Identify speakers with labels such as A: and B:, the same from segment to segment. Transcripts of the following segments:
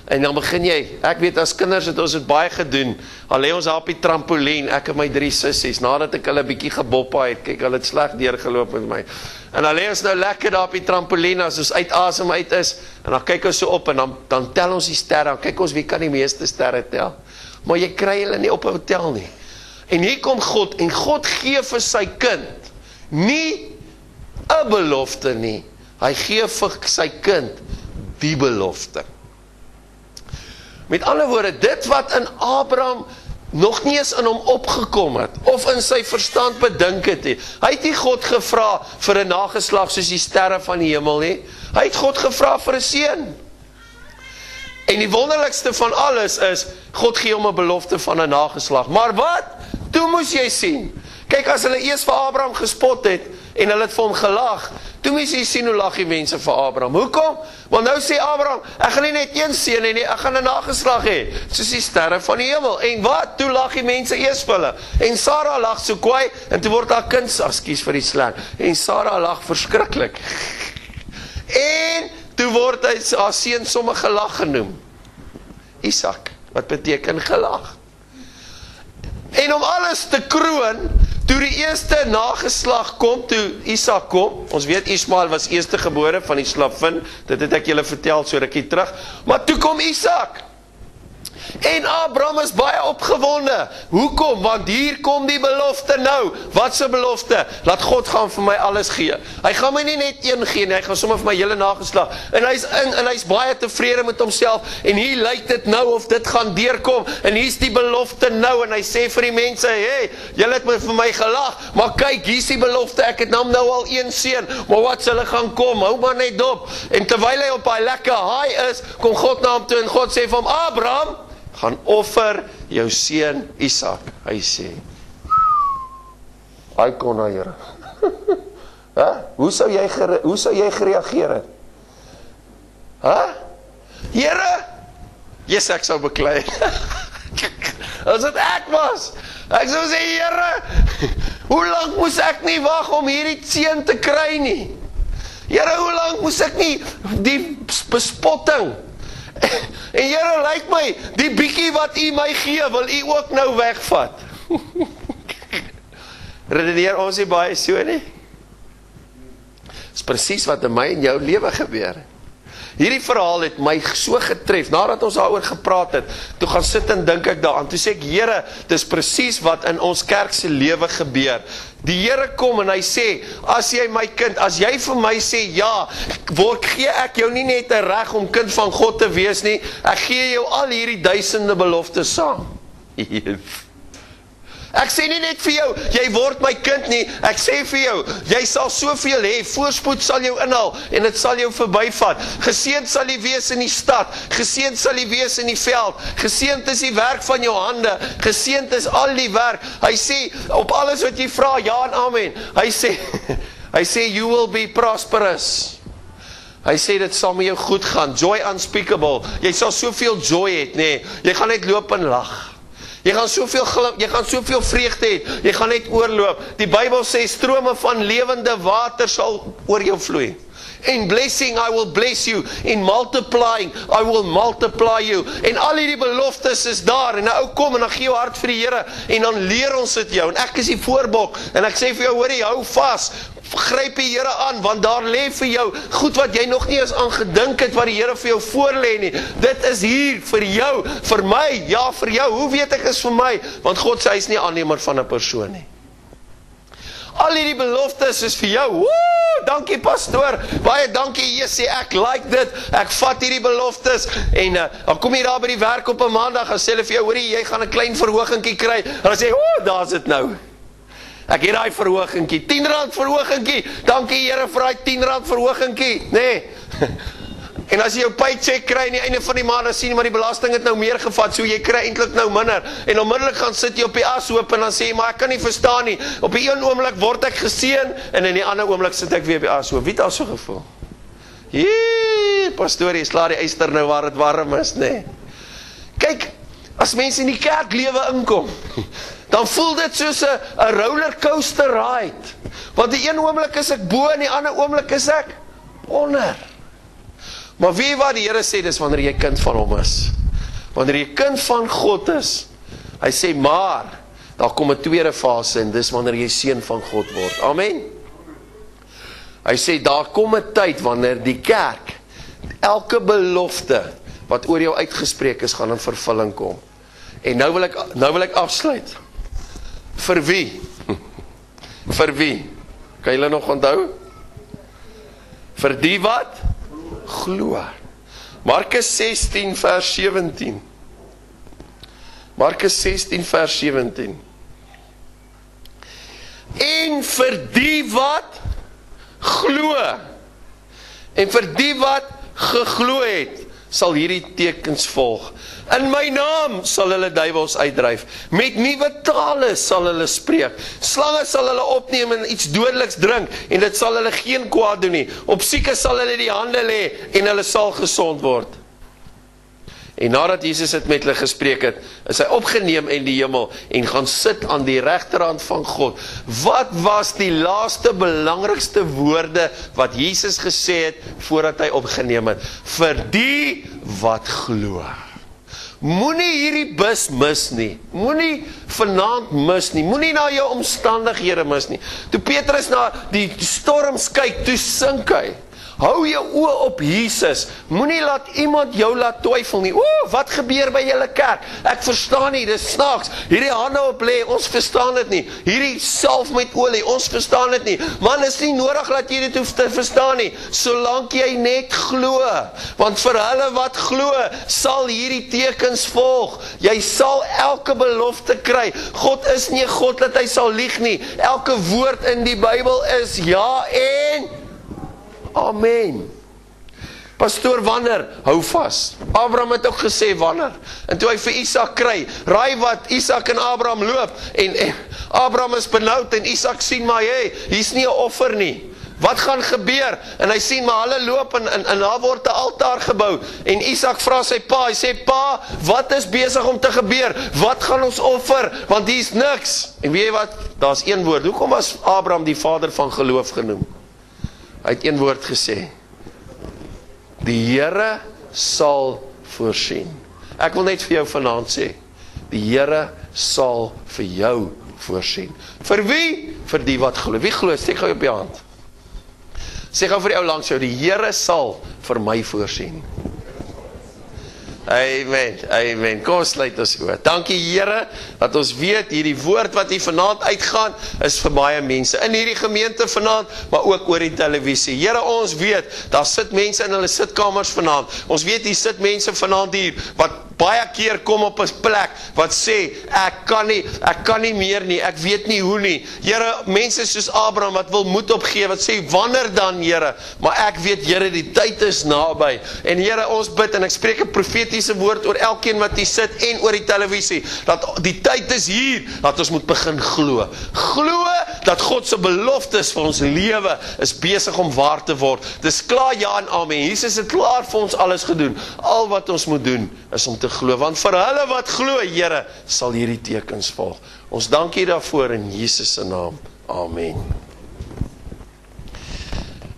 A: En dan begin jy, ek weet as kinders het ons het baie gedoen, al lê ons daar op die trampolien, ek en my 3 sissies, nadat ek hulle bietjie geboppa het, kyk, hulle het sleg deurgeloop met my, en dan lê ons nou lekker daar op die trampolien, as ons uit asem uit is, en dan kyk ons so op, en dan tel ons die sterre, dan kyk ons wie kan die meeste sterre tel, maar jy kry hulle nie op 'n tel nie, en hier kom God, en God gee vir sy kind, nie 'n belofte nie, hy gee vir sy kind, die belofte. Met ander woorde, dit wat in Abraham nog nie eens in hom opgekom het, of in sy verstand bedink het nie. Hy het nie God gevra vir 'n nageslag soos die sterre van die hemel nie. Hy het God gevra vir 'n seun. En die wonderlikste van alles is, God gee hom 'n belofte van 'n nageslag. Maar wat? Toe moes jy sien. Kyk, as hulle eers vir Abraham gespot het, en hulle het vir hom gelag, toe moes jy sien hoe lag die mense vir Abraham. Hoekom? Want nou sê Abraham, ek gaan nie net een seun hê nie, ek gaan 'n nageslag hê, soos die sterre van die hemel. En wat? Toe lag die mense eers vir hulle. En Sarah lag so kwaai, en toe word haar kind, ekskuus vir die slang, en Sarah lag verskriklik. En toe word haar seun sommer gelag genoem. Isak, wat beteken gelag. En om alles te kroon, toe die eerste nageslag kom, toe Isak kom, ons weet Ismael was eerste gebore van die slavin, dit het ek julle vertel so rukkie terug, maar toe kom Isak, en Abraham is baie opgewonde. Hoekom? Want hier kom die belofte nou. Wat se belofte? Laat God gaan vir my alles gee. Hy gaan my nie net een gee nie, hy gaan sommer vir my hele nageslag. En hy's baie tevrede met homself, en hier lyk dit nou of dit gaan deurkom, en hier's die belofte nou, en hy sê vir die mense, hey, julle het vir my gelag, maar kyk, hier's die belofte, ek het nou al een seun, maar wat sal hulle gaan kom, hou maar net dop. En terwyl hy op hy lekker high is, kom God na hom toe, en God sê vir hom, Abraham, gaan offer jou seun Isak. Hy sê, hy kon na Here. Hoe sou jy gereageer het? Here? Yes, ek sou beklei. As dit ek was, ek sou sê, Here, hoe lang moes ek nie wag om hierdie seun te kry nie? Here, hoe lang moes ek nie die bespotting? En Here, lyk my, die bietjie wat U my gee, wil U ook nou wegvat. Redeneer ons nie baie so nie? Dis presies wat in my en jou lewe gebeur. Hierdie verhaal het my so getref, nadat ons daaroor gepraat het, toe gaan sit en dink ek daaraan, toe sê ek, Here, dis presies wat in ons kerk se lewe gebeur. Die Here kom en hy sê, as jy my kind, as jy vir my sê, ja, gee ek jou nie net 'n reg om kind van God te wees nie, ek gee jou al hierdie duisende beloftes saam. Ek sê nie net vir jou, jy word my kind nie, ek sê vir jou, jy sal soveel hê, voorspoed sal jou inhaal, en dit sal jou verbyvat. Geseënd sal jy wees in die stad, geseënd sal jy wees in die veld, geseënd is die werk van jou hande, geseënd is al die werk. Hy sê, op alles wat jy vra, ja en amen. Hy sê, you will be prosperous. Hy sê, dit sal met jou goed gaan, joy unspeakable, jy sal soveel joy het, nee, jy gaan net loop en lag. Jy gaan soveel vreugde hê, jy gaan net oorloop. Die Bybel sê, strome van lewende water sal oor jou vloei. In blessing I will bless you, in multiplying I will multiply you. En al hierdie beloftes is daar, en nou kom en dan gee jou hart vir die Here, en dan leer ons dit jou, en ek is die voorbok, en ek sê vir jou, hoorie, hou vas, gryp die Here aan, want daar lê vir jou goed wat jy nog nie eens aan gedink het, wat die Here vir jou voorlê nie. Dit is hier vir jou, vir my, ja vir jou. Hoe weet ek is vir my? Want God sê hy is nie aannemer van 'n persoon nie. Al hierdie beloftes is vir jou. Woe, dankie pastoor, baie dankie, jy sê ek like dit, ek vat hierdie beloftes, en dan kom jy daar by die werk op 'n maandag, en sê hulle vir jou, hoorie, jy gaan 'n klein verhogingkie kry, en dan sê, daar's dit nou. Ek het daai verhogingkie, R10 verhogingkie, dankie Here vir daai R10 verhogingkie, nee. En as jy jou paycheck kry aan die einde van die maand, dan sien maar die belasting het nou meer gevat, so jy kry eintlik nou minder. En onmiddellik gaan sit jy op die ashoop en dan sê jy, maar ek kan nie verstaan nie. Op die een oomblik word ek geseën, en in die ander oomblik sit ek weer op die ashoop. Wie het al so gevoel? Pastoor, jy sla die yster nou waar het warm is, nee. Kyk, as mense in die kerklewe inkom, dan voel dit soos 'n rollercoaster ride. Want die een oomblik is ek bo, en die ander oomblik is ek onder. Maar weet wat die Here sê, dis wanneer jy kind van hom is. Wanneer jy kind van God is, hy sê, maar, daar kom 'n tweede fase, en dis wanneer jy seun van God word. Amen. Hy sê, daar kom 'n tyd, wanneer die kerk, elke belofte, wat oor jou uitgespreek is, gaan in vervulling kom. En nou wil ek afsluit. Vir wie? Vir wie? Kan julle nog onthou? Vir die wat? Glo. Markus 16 vers 17. Markus 16 vers 17. En vir die wat glo, en vir die wat geglo het, sal hierdie tekens volg. In my naam sal hulle duiwels uitdryf. Met nuwe tale sal hulle spreek. Slange sal hulle opneem en iets dodeliks drink, en dit sal hulle geen kwaad doen nie. Op siekes sal hulle die hande lê, en hulle sal gesond word. En nadat Jesus het met hulle gespreek het, is hy opgeneem in die hemel, en gaan sit aan die regterhand van God. Wat was die laaste belangrikste woorde, wat Jesus gesê het, voordat hy opgeneem het? Vir die wat glo. Moenie hierdie bus mis nie, moenie vanaand mis nie, moenie na jou omstandighede mis nie. Toe Petrus na die storms kyk, toe sink hy. Hou jou oë op Jesus, moenie laat iemand jou laat twyfel nie. Wat gebeur by julle kerk? Ek verstaan nie, dis snaaks. Hierdie hande op lê, ons verstaan dit nie. Hierdie salf met olie, ons verstaan dit nie. Man, is nie nodig dat jy dit hoef te verstaan nie, solank jy net glo. Want vir hulle wat glo, sal hierdie tekens volg. Jy sal elke belofte kry. God is nie 'n God dat hy sal lieg nie. Elke woord in die Bybel is ja en amen. Pastoor, wanneer? Hou vas. Abraham het ook gesê wanneer. En toe hy vir Isak kry, raai wat Isak en Abraham loop, en Abraham is benoud, en Isak sien maar, hier's nie 'n offer nie. Wat gaan gebeur? En hy sien maar hulle loop, en daar word 'n altaar gebou, en Isak vra sy pa, hy sê, pa, wat is besig om te gebeur? Wat gaan ons offer? Want hier's niks. En weet jy wat? Daar's een woord. Hoekom was Abraham die vader van geloof genoem? Hy het een woord gesê. Die Here sal voorsien. Ek wil net vir jou vanaand sê, die Here sal vir jou voorsien. Vir wie? Vir die wat glo. Wie glo? Steek gou op die hand. Sê gou vir die ou langs jou, die Here sal vir my voorsien. Amen, amen. Kom ons sluit ons oë. Dankie Here, dat ons weet, hierdie woord wat hier vanaand uitgaan, is vir baie mense, in hierdie gemeente vanaand, maar ook oor die televisie. Here, ons weet, daar sit mense in hulle sitkamers vanaand, ons weet, hier sit mense vanaand hier, wat baie keer kom op 'n plek, wat sê, ek kan nie meer nie, ek weet nie hoe nie. Here, mense soos Abraham, wat wil moed opgee, wat sê, wanneer dan Here? Maar ek weet, Here, die tyd is naby, en Here, ons bid, en ek spreek 'n profetiese woord oor elkeen wat hier sit, en oor die televisie, dat die tyd is hier, dat ons moet begin glo. Glo, dat God se beloftes vir ons lewe, is besig om waar te word. Dis klaar, ja en amen. Jesus het klaar vir ons alles gedoen. Al wat ons moet doen, is om te glo, want vir hulle wat glo, Here, sal hierdie tekens volg. Ons dank U daarvoor in Jesus se naam. Amen.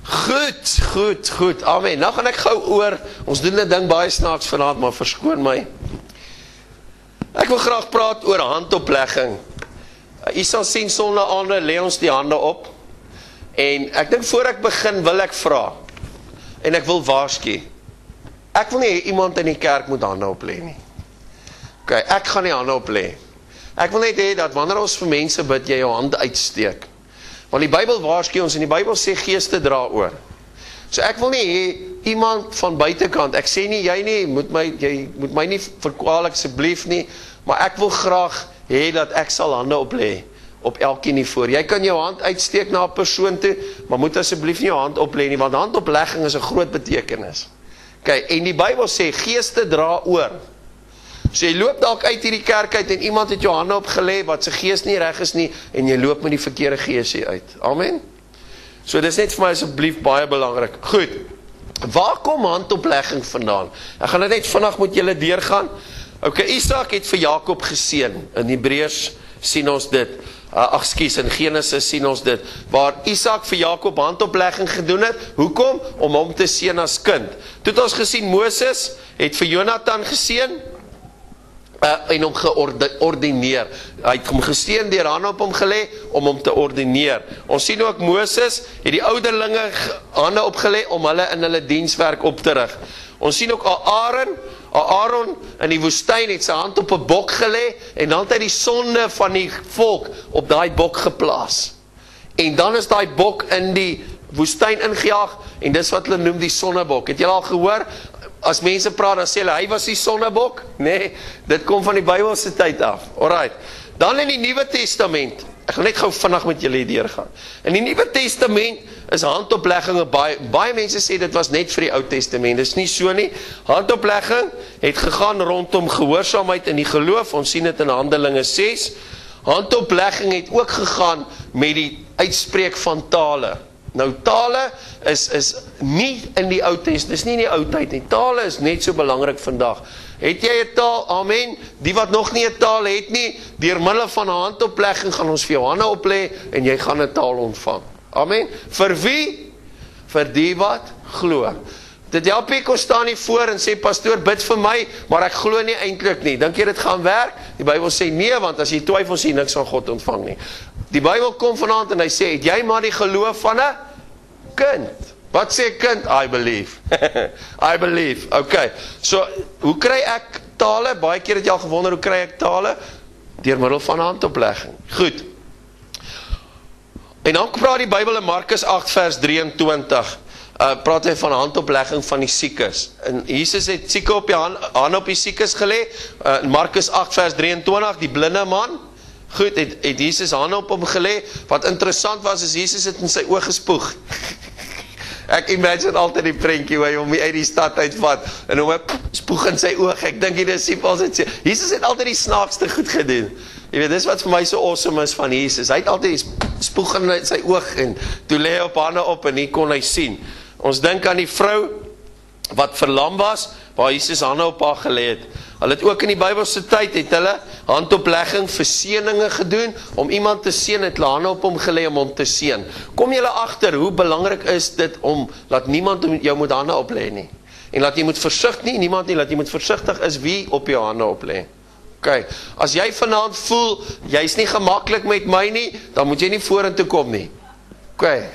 A: Goed, amen. Nou gaan ek gou oor, ons doen dit ding baie snaaks vanaand, maar verskoon my. Ek wil graag praat oor handoplegging. U sal sien, sonnaande lê ons die hande op, en ek dink voor ek begin, wil ek vra, en ek wil waarsku, ek wil nie iemand in die kerk moet hande op lê nie. Ok, ek gaan nie hande op lê. Ek wil net hê dat wanneer ons vir mense bid, jy jou hande uitsteek. Want die Bybel waarsku ons, en die Bybel sê geeste dra oor. So ek wil nie hê iemand van buitekant, ek sê nie, jy moet my nie verkwalik asseblief nie, maar ek wil graag hê dat ek sal hande op lê, op elkeen hier voor. Jy kan jou hand uitsteek na 'n persoon toe, maar moet asseblief nie jou hand op lê nie, want handoplegging is 'n groot betekenis. Okay, en die Bybel sê, geeste dra oor. So jy loop dalk uit hierdie kerk uit, en iemand het jou hande opgelê, wat sy gees nie reg is nie, en jy loop met die verkeerde gees hier uit. Amen? So dis net vir my asseblief baie belangrik. Goed, waar kom handoplegging vandaan? Ek gaan dit net vinnig met julle deurgaan. Ok, Isak het vir Jakob geseën. In Hebreërs sien ons dit. in Genesis sien ons dit, waar Isak vir Jakob handoplegging gedoen het. Hoekom? Om hom te seën as kind. Toe het ons gesien, Moses het vir Jonathan geseën, en hom geordineer. Hy het hom geseën deur hande op hom gelê om hom te ordineer. Ons sien ook Moses het die ouderlinge hande opgelê om hulle in hulle dienswerk op te rig. Ons sien ook Aaron in die woestyn het sy hand op 'n bok gelê en dan het hy die sonde van die volk op daai bok geplaas. En dan is daai bok in die woestyn ingejaag en dis wat hulle noem die sonnebok. Het julle al gehoor? As mense praat, dan sê hulle, hy was die sonnebok? Nee, dit kom van die Bybelse tyd af. Alright. Dan in die Nuwe Testament, ek gaan net gou vinnig met julle deurgaan. In die Nuwe Testament is handoplegging, baie mense sê dit was net vir die Ou Testament, dis nie so nie. Handoplegging het gegaan rondom gehoorsaamheid in die geloof, ons sien dit in Handelinge 6. Handoplegging het ook gegaan met die uitspreek van tale. Nou tale is nie in die Ou Testament, dis nie in die ou tyd nie. Tale is net so belangrik vandag. Het jy 'n taal? Amen. Die wat nog nie 'n taal het nie, deur middel van 'n handoplegging gaan ons vir jou hande oplê en jy gaan 'n taal ontvang. Amen. Vir wie? Vir die wat glo. Dit help ek kon staan nie voor en sê pastoor bid vir my, maar ek glo nie eintlik nie. Dink jy dit gaan werk? Die Bybel sê nee, want as jy twyfel sien niks van God ontvang nie. Die Bybel kom vanaand en hy sê, het jy maar die geloof van 'n kind? Wat sê kind? I believe. I believe. Okay. So, hoe kry ek tale? Baie keer het jy al gewonder, hoe kry ek tale? Deur middel van handoplegging. Goed. En dan praat die Bybel in Markus 8 vers 23. Praat hy van handoplegging van die siekes. En Jesus het sieke op die hand op die siekes gelê. In Markus 8 vers 23, die blinde man. Goed, het Jesus hande op hom gelê. Wat interessant was, is Jesus het in sy oog gespoeg. Ek imagine altyd die prentjie waar hy hom uit die stad uitvat en hom spoeg in sy oog. Ek dink die disippels het sê, Jesus het altyd die snaakste goed gedoen. Jy weet, dis wat vir my so awesome is van Jesus. Hy het altyd die spoeg in sy oog en toe lê hy op hande op en hier kon hy sien. Ons dink aan die vrou wat verlam was, waar Jesus hande op haar gelê het. Hulle het ook in die Bybelse tyd, het hulle handoplegging vir seëninge gedoen, om iemand te seën, het hulle hande op hom gelê om hom te seën. Kom julle agter, hoe belangrik is dit om, laat niemand jou moet hande oplê nie. En laat jy moet versigtig nie, niemand nie, laat jy moet versigtig is wie op jou hande oplê. Okay, as jy vanaand voel, jy's nie gemaklik met my nie, dan moet jy nie vorentoe kom nie. Okay.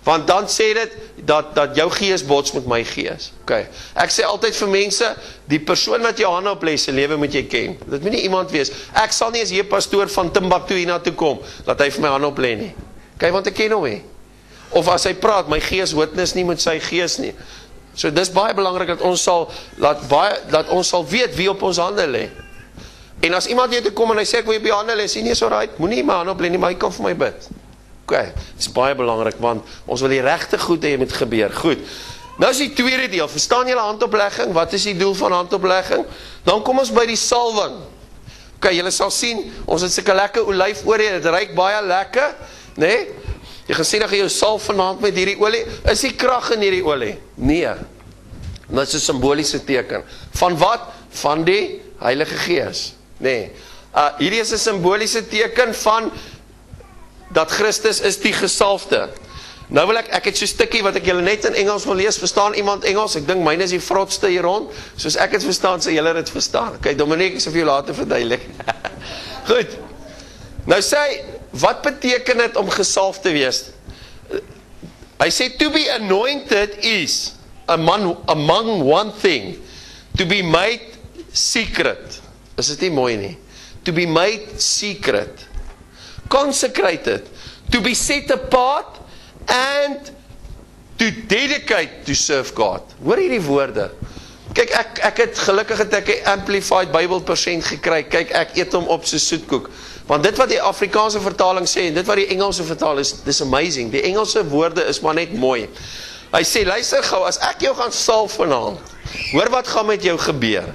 A: Want dan sê dit, dat jou gees bots met my gees. Okay. Ek sê altyd vir mense, die persoon wat jou hande oplê, se lewe moet jy ken. Dit moet nie iemand wees. Ek sal nie as hier pastoor van Timbuktu hiernatoe kom, dat hy vir my hande oplê nie. Okay, want ek ken hom nie. Of as hy praat, my gees witness nie met sy gees nie. So dis baie belangrik dat ons sal, dat ons sal weet wie op ons hande lê. En as iemand hier te kom en hy sê, ek wil jy op jou hande lê, sê nie, is alright, moet nie my hande oplê nie, maar hy kan vir my bid. Okay, dit is baie belangrik, want ons wil die regte goed hê met gebeur. Goed, nou is die tweede deel, verstaan julle handoplegging? Wat is die doel van handoplegging? Dan kom ons by die salwing. Okay, julle sal sien, ons het sulke lekker olyfolie, dit ruik baie lekker, nee? Jy gaan sien, dat jy jou salf vanaand met hierdie olie, is die krag in hierdie olie? Nee, dit is 'n simboliese teken. Van wat? Van die Heilige Gees. Nee, hierdie is 'n simboliese teken van dat Christus is die gesalfde. Nou wil ek het so 'n stukkie wat ek julle net in Engels wil lees, verstaan iemand Engels? Ek dink myne is die vrotste hier rond, soos ek het verstaan, sê julle dit verstaan. Okay, Dominique, ek sal vir jou later verduidelik. Goed, nou sê hy, wat beteken dit om gesalf te wees? Hy sê, to be anointed is, among one thing, to be made secret. Is dit nie mooi nie? To be made secret. Consecrated, to be set apart, and to dedicate to serve God. Hoor hierdie woorde. Kyk, ek het gelukkig het ek 'n Amplified Bible persent gekry. Kyk, ek eet hom op so soetkoek. Want dit wat die Afrikaanse vertaling sê, en dit wat die Engelse vertaal is, dis amazing. Die Engelse woorde is maar net mooi. Hy sê, luister gou, as ek jou gaan salf vanaand, hoor wat gaan met jou gebeur.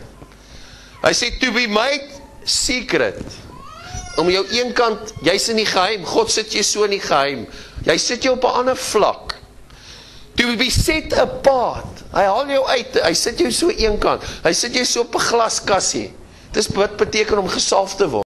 A: Hy sê, to be made secret. Om jou een kant, jy's in die geheim, God sit jy so in die geheim, jy sit jy op 'n ander vlak. To be set apart, hy haal jou uit, hy sit jou so een kant, hy sit jy so op 'n glaskassie. Dis wat beteken om gesalf te word.